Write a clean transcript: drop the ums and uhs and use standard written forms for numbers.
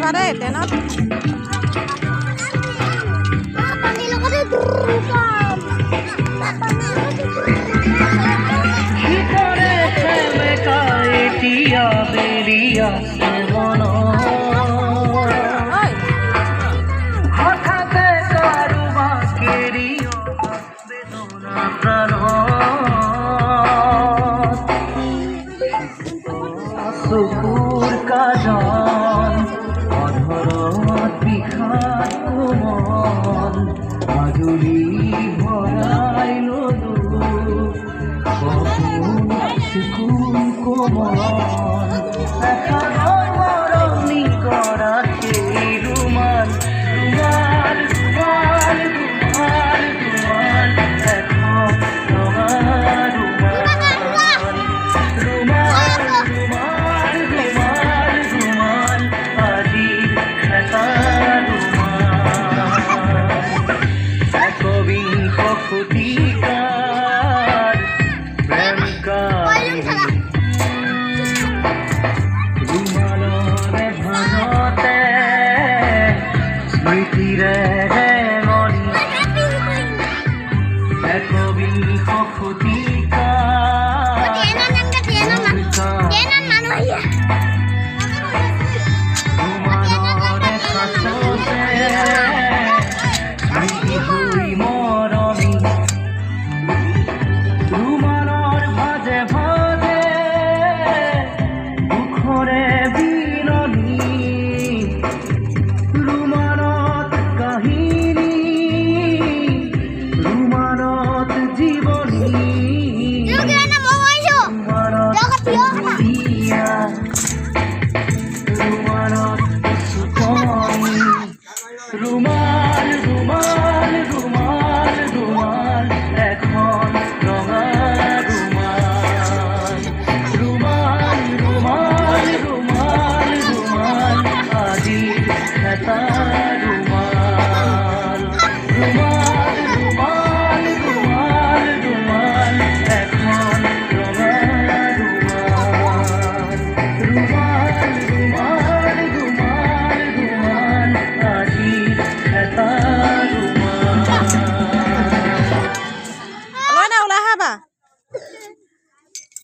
Đây, tenot. सुकुर का जान অধরত বিখাত কোমল মাধুরী ভরাইল সুকুর কোমল মরণী করা সেই রুমাল রুমাল রুমাল রুমাল রুমাল এখন রঙা রুমাল রুমাল রুমাল রুমাল এখন রঙা রুমাল রুমাল রুমাল রুমাল রুমাল আজি খাতা রুমাল রুমাল রুমাল রুমাল রুমাল এখন রঙা রুমাল রুমাল রুমাল রুমাল রুমাল আজি Aloy na, ulah ha ba?